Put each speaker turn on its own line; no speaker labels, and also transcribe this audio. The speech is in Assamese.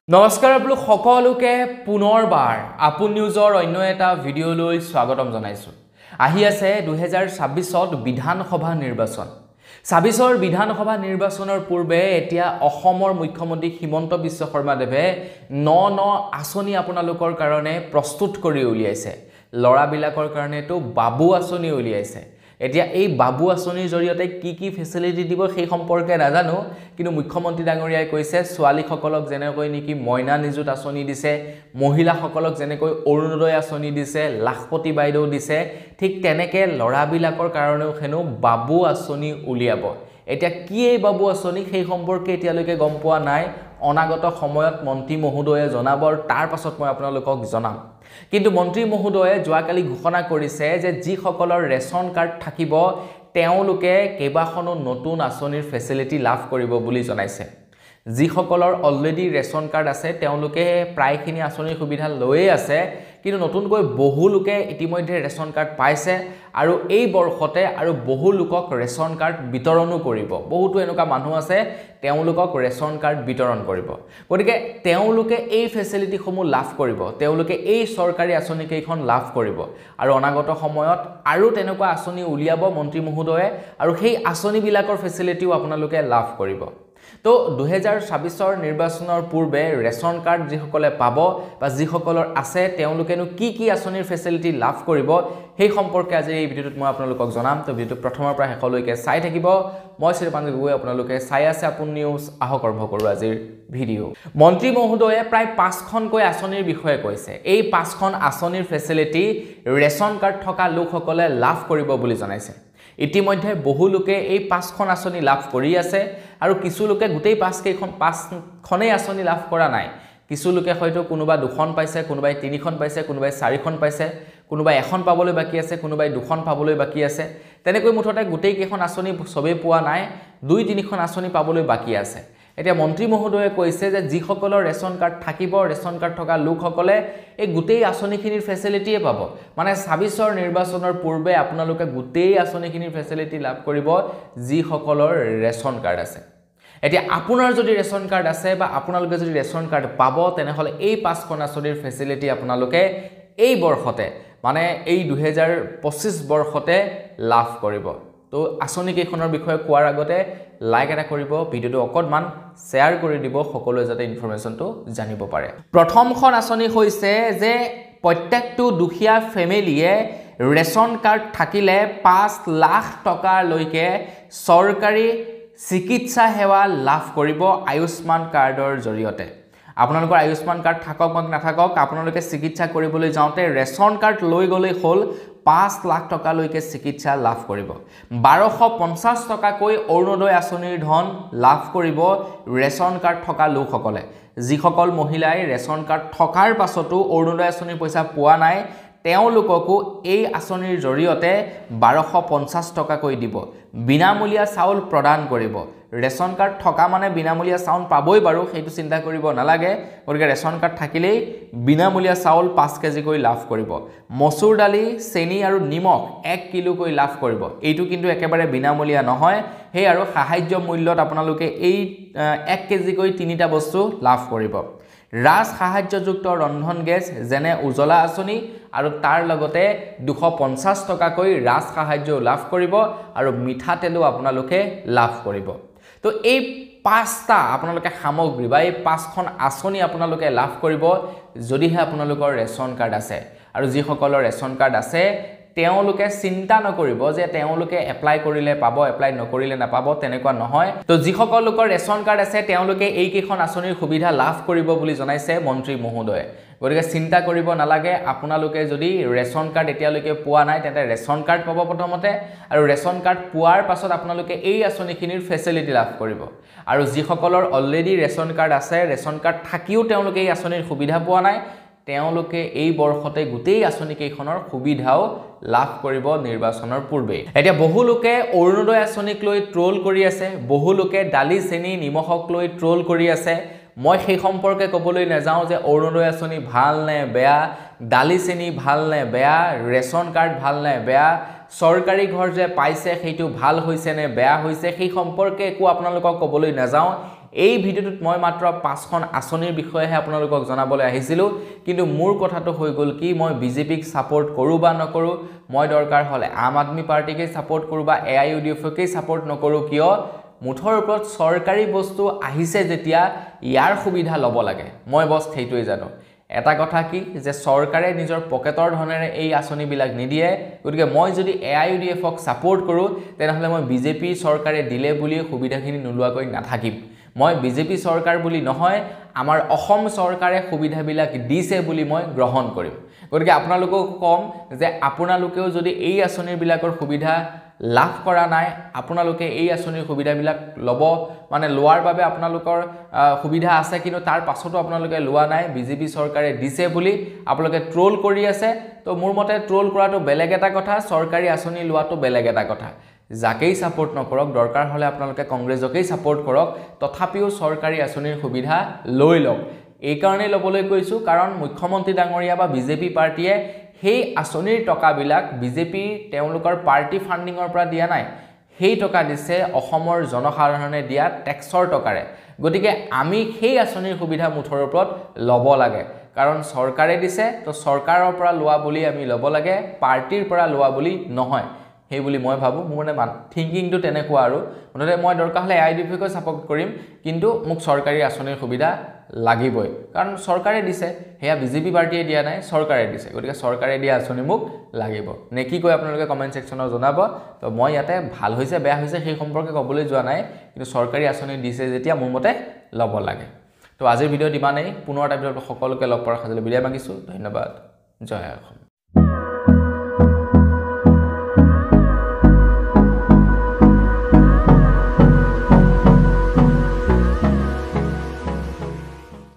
নমস্কাৰ আপোনালোক সকলোকে পুনৰবাৰ আপোন নিউজৰ অন্য এটা ভিডিঅ'লৈ স্বাগতম জনাইছো। আহি আছে 2026ত বিধানসভা নিৰ্বাচন। 26ৰ বিধানসভা নিৰ্বাচনৰ পূৰ্বে এতিয়া অসমৰ মুখ্যমন্ত্ৰী হিমন্ত বিশ্ব শৰ্মাদেৱে ন আঁচনি আপোনালোকৰ কাৰণে প্ৰস্তুত কৰি উলিয়াইছে। লৰাবিলাকৰ কাৰণেটো বাবু আঁচনি উলিয়াইছে। এতিয়া এই বাবু আঁচনিৰ জৰিয়তে কি ফেচিলিটি দিব সেই সম্পৰ্কে নাজানো, কিন্তু মুখ্যমন্ত্ৰী ডাঙৰীয়াই কৈছে ছোৱালীসকলক যেনেকৈ নেকি মইনা নিযুত আঁচনি দিছে, মহিলাসকলক যেনেকৈ অৰুণোদয় আঁচনি দিছে, লাখপতি বাইদেউ দিছে, ঠিক তেনেকে লৰাবিলাকৰ কাৰণেও হেনো বাবু আঁচনি উলিয়াব। এতিয়া কি এই বাবু আঁচনি সেই সম্পৰ্কে এতিয়ালৈকে গম পোৱা নাই। অনাগত সময়ত মন্ত্ৰী মহোদয়ে জনাব, তাৰ পাছত মই আপোনালোকক জনাম। কিন্তু মন্ত্ৰী মহোদয়ে যোৱাকালি ঘোষণা কৰিছে যে যিসকলৰ ৰেচন কাৰ্ড থাকিব তেওঁলোকে কেইবাখনো নতুন আঁচনিৰ ফেচিলিটি লাভ কৰিব বুলি জনাইছে। যিসকলৰ অলৰেডি ৰেচন কাৰ্ড আছে তেওঁলোকে প্ৰায়খিনি আঁচনিৰ সুবিধা লৈয়ে আছে, কিন্তু নতুনকৈ বহু লোকে ইতিমধ্যে ৰেচন কাৰ্ড পাইছে আৰু এই বৰ্ষতে আৰু বহু লোকক ৰেচন কাৰ্ড বিতৰণো কৰিব। বহুতো এনেকুৱা মানুহ আছে তেওঁলোকক ৰেচন কাৰ্ড বিতৰণ কৰিব। গতিকে তেওঁলোকে এই ফেচিলিটিসমূহ লাভ কৰিব, তেওঁলোকে এই চৰকাৰী আঁচনিকেইখন লাভ কৰিব আৰু অনাগত সময়ত আৰু তেনেকুৱা আঁচনি উলিয়াব মন্ত্ৰী মহোদয়ে আৰু সেই আঁচনিবিলাকৰ ফেচিলিটিও আপোনালোকে লাভ কৰিব। তো 2026ৰ নিৰ্বাচনৰ পূৰ্বে ৰেচন কাৰ্ড যিসকলে পাব বা যিসকলৰ আছে তেওঁলোকেনো কি আঁচনিৰ ফেচিলিটি লাভ কৰিব সেই সম্পৰ্কে আজি এই ভিডিঅ'টোত মই আপোনালোকক জনাম। তো ভিডিঅ'টো প্ৰথমৰ পৰা শেষলৈকে চাই থাকিব। মই শ্ৰীপাঞ্জী গগৈ, আপোনালোকে চাই আছে আপোন নিউজ। আহক আৰম্ভ কৰোঁ আজিৰ ভিডিঅ'। মন্ত্ৰী মহোদয়ে প্ৰায় 5খনকৈ আঁচনিৰ বিষয়ে কৈছে। এই 5খন আঁচনিৰ ফেচিলিটি ৰেচন কাৰ্ড থকা লোকসকলে লাভ কৰিব বুলি জনাইছে। ইতিমধ্যে বহু লোকে এই 5খন আঁচনি লাভ কৰি আছে আৰু কিছু লোকে গোটেই 5খনেই আঁচনি লাভ কৰা নাই। কিছু লোকে হয়তো কোনোবা 2খন পাইছে, কোনোবাই 3খন পাইছে, কোনোবাই 4খন পাইছে, কোনোবাই 1খন পাবলৈ বাকী আছে, কোনোবাই 2খন পাবলৈ বাকী আছে। তেনেকৈ মুঠতে গোটেই কেইখন আঁচনি সবেই পোৱা নাই, 2-3খন আঁচনি পাবলৈ বাকী আছে। এতিয়া মন্ত্ৰী মহোদয়ে কৈছে যে যিসকলৰ ৰেচন কাৰ্ড থাকিব, ৰেচন কাৰ্ড থকা লোকসকলে এই গোটেই আঁচনিখিনিৰ ফেচিলিটিয়ে পাব। মানে 26ৰ নিৰ্বাচনৰ পূৰ্বে আপোনালোকে গোটেই আঁচনিখিনিৰ ফেচিলিটি লাভ কৰিব যিসকলৰ ৰেচন কাৰ্ড আছে। এতিয়া আপোনাৰ যদি ৰেচন কাৰ্ড আছে বা আপোনালোকে যদি ৰেচন কাৰ্ড পাব তেনেহ'লে এই 5খন আঁচনিৰ ফেচিলিটি আপোনালোকে এই বৰ্ষতে মানে এই 2025 বৰ্ষতে লাভ কৰিব। তো আঁচনিকেইখনৰ বিষয়ে কোৱাৰ আগতে লাইক এটা কৰিব, ভিডিঅ'টো অকণমান শ্বেয়াৰ কৰি দিব সকলোৱে যাতে ইনফৰমেশ্যনটো জানিব পাৰে। প্ৰথমখন আঁচনি হৈছে যে প্ৰত্যেকটো দুখীয়া ফেমিলিয়ে ৰেচন কাৰ্ড থাকিলে 5 লাখ টকালৈকে চৰকাৰী চিকিৎসা সেৱা লাভ কৰিব আয়ুষ্মান কাৰ্ডৰ জৰিয়তে। আপোনালোকৰ আয়ুষ্মান কাৰ্ড থাকক বা নাথাকক, আপোনালোকে চিকিৎসা কৰিবলৈ যাওঁতে ৰেচন কাৰ্ড লৈ গ'লেই হ'ল 5 লাখ টকালৈকে চিকিৎসা লাভ কৰিব। 1250 টকাকৈ অৰুণোদয় আঁচনিৰ ধন লাভ কৰিব ৰেচন কাৰ্ড থকা লোকসকলে। যিসকল মহিলাই ৰেচন কাৰ্ড থকাৰ পাছতো অৰুণোদয় আঁচনিৰ পইচা পোৱা নাই তেওঁলোককো এই আঁচনিৰ জৰিয়তে 1250 টকাকৈ দিব। বিনামূলীয়া চাউল প্ৰদান কৰিব। ৰেচন কাৰ্ড থকা মানে বিনামূলীয়া চাউল পাবই বাৰু, সেইটো চিন্তা কৰিব নালাগে। গতিকে ৰেচন কাৰ্ড থাকিলেই বিনামূলীয়া চাউল 5 কেজিকৈ লাভ কৰিব। মচুৰ দালি, চেনি আৰু নিমখ 1 কিলোকৈ লাভ কৰিব। এইটো কিন্তু একেবাৰে বিনামূলীয়া নহয়, সেই আৰু সাহায্য মূল্যত আপোনালোকে এই 1 কেজিকৈ 3টা বস্তু লাভ কৰিব। ৰাজ সাহায্যযুক্ত ৰন্ধন গেছ যেনে উজ্জ্বলা আঁচনি আৰু তাৰ লগতে 250 টকাকৈ ৰাজ সাহায্য লাভ কৰিব আৰু মিঠাতেলো আপোনালোকে লাভ কৰিব। তো এই 5টা আপোনালোকে সামগ্ৰী বা এই 5খন আঁচনি আপোনালোকে লাভ কৰিব যদিহে আপোনালোকৰ ৰেচন কাৰ্ড আছে। আৰু যিসকলৰ ৰেচন কাৰ্ড আছে তেওঁলোকে চিন্তা নকৰিব যে তেওঁলোকে এপ্লাই কৰিলে পাব, এপ্লাই নকৰিলে নাপাব, তেনেকুৱা নহয়। তো যিসকল লোকৰ ৰেচন কাৰ্ড আছে তেওঁলোকে এইকেইখন আঁচনিৰ সুবিধা লাভ কৰিব বুলি জনাইছে মন্ত্ৰী মহোদয়ে। গতিকে চিন্তা কৰিব নালাগে। আপোনালোকে যদি ৰেচন কাৰ্ড এতিয়ালৈকে পোৱা নাই তেন্তে ৰেচন কাৰ্ড পাব প্ৰথমতে, আৰু ৰেচন কাৰ্ড পোৱাৰ পাছত আপোনালোকে এই আঁচনিখিনিৰ ফেচিলিটি লাভ কৰিব। আৰু যিসকলৰ অলৰেডি ৰেচন কাৰ্ড আছে, ৰেচন কাৰ্ড থাকিও তেওঁলোকে এই আঁচনিৰ সুবিধা পোৱা নাই, তেওঁলোকে এই বৰ্ষতে গোটেই আঁচনিকেইখনৰ সুবিধাও লাভ কৰিব নিৰ্বাচনৰ পূৰ্বে। এতিয়া বহু লোকে অৰুণোদয় আঁচনিক লৈ ট্ৰল কৰি আছে, বহু লোকে দালি চেনি নিমখক লৈ ট্ৰল কৰি আছে। মই সেই সম্পৰ্কে ক'বলৈ নাযাওঁ যে অৰুণোদয় আঁচনি ভাল নে বেয়া, দালি চেনি ভাল নে বেয়া, ৰেচন কাৰ্ড ভাল নে বেয়া, চৰকাৰী ঘৰ যে পাইছে সেইটো ভাল হৈছে নে বেয়া হৈছে সেই সম্পৰ্কে একো আপোনালোকক ক'বলৈ নাযাওঁ। এই ভিডিঅ'টোত মই মাত্ৰ 5খন আঁচনিৰ বিষয়েহে আপোনালোকক জনাবলৈ আহিছিলোঁ কিন্তু মোৰ কথাটো হৈ গ'ল কি মই বিজেপিক সাপোৰ্ট কৰোঁ বা নকৰোঁ মই দৰকাৰ হ'লে আম আদমি পাৰ্টিকে সাপোৰ্ট কৰোঁ বা AIUDF-কে সাপোৰ্ট নকৰোঁ কিয় মুঠৰ ওপৰত চৰকাৰী বস্তু আহিছে যেতিয়া ইয়াৰ সুবিধা ল'ব লাগে মই বস সেইটোৱে জানো এটা কথা কি যে চৰকাৰে নিজৰ পকেটৰ ধনেৰে এই আঁচনিবিলাক নিদিয়ে গতিকে মই যদি AIUDF-ক সাপোৰ্ট কৰোঁ তেনেহ'লে মই বিজেপি চৰকাৰে দিলে বুলি সুবিধাখিনি নোলোৱাকৈ নাথাকিম মই বিজেপি চৰকাৰ বুলি নহয় আমাৰ অসম চৰকাৰে সুবিধাবিলাক দিছে বুলি মই গ্ৰহণ কৰিম গতিকে আপোনালোকক কম যে আপোনালোকেও যদি এই আঁচনিবিলাকৰ সুবিধা লাভ কৰা নাই আপোনালোকে এই আঁচনিৰ সুবিধাবিলাক ল'ব মানে লোৱাৰ বাবে আপোনালোকৰ সুবিধা আছে কিন্তু তাৰ পাছতো আপোনালোকে লোৱা নাই বিজেপি চৰকাৰে দিছে বুলি আপোনালোকে ট্ৰোল কৰি আছে তো মোৰ মতে ট্ৰোল কৰাটো বেলেগ এটা কথা চৰকাৰী আঁচনি লোৱাটো বেলেগ এটা কথা যাকেই সাপোৰ্ট নকৰক দৰকাৰ হ'লে আপোনালোকে কংগ্ৰেছকেই সাপোৰ্ট কৰক তথাপিও চৰকাৰী আঁচনিৰ সুবিধা লৈ লওক এই কাৰণে ল'বলৈ কৈছোঁ কাৰণ মুখ্যমন্ত্ৰী ডাঙৰীয়া বা বিজেপি পাৰ্টিয়ে সেই আঁচনিৰ টকাবিলাক বিজেপি তেওঁলোকৰ পাৰ্টি ফান্ডিঙৰ পৰা দিয়া নাই সেই টকা দিছে অসমৰ জনসাধাৰণে দিয়া টেক্সৰ টকাৰে গতিকে আমি সেই আঁচনিৰ সুবিধা মুঠৰ ওপৰত ল'ব লাগে কাৰণ চৰকাৰে দিছে তো চৰকাৰৰ পৰা লোৱা বুলি আমি ল'ব লাগে পাৰ্টিৰ পৰা লোৱা বুলি নহয় সেই বুলি মই ভাবো মোৰ মানে থিংকিংটো তেনেকুৱা আৰু মানে মই দৰকাৰ হ'লে AIUDF-ক সাপোৰ্ট কৰিম কিন্তু মোক চৰকাৰী আঁচনিৰ সুবিধা লাগিবই কাৰণ চৰকাৰে দিছে হেয়া বিজেপি পাৰ্টিয়ে দিয়া নাই চৰকাৰে দিছে গতিকে চৰকাৰে দিয়া আঁচনি মোক লাগিব নে কি কয় আপোনালোকে কমেন্ট সেকশনত জনাব তো মই ইয়াতে ভাল হৈছে বেয়া হৈছে সেই সম্পৰ্কে ক'বলৈ যোৱা নাই কিন্তু চৰকাৰী আঁচনি দিছে যেতিয়া মোৰ মতে ল'ব লাগে তো আজিৰ ভিডিঅ'ত ইমানেই পুনৰ এটা ভিডিঅ'ত সকলোকে লগ পোৱাৰ সাজলৈ বিদায় মাগিছোঁ ধন্যবাদ জয় অসম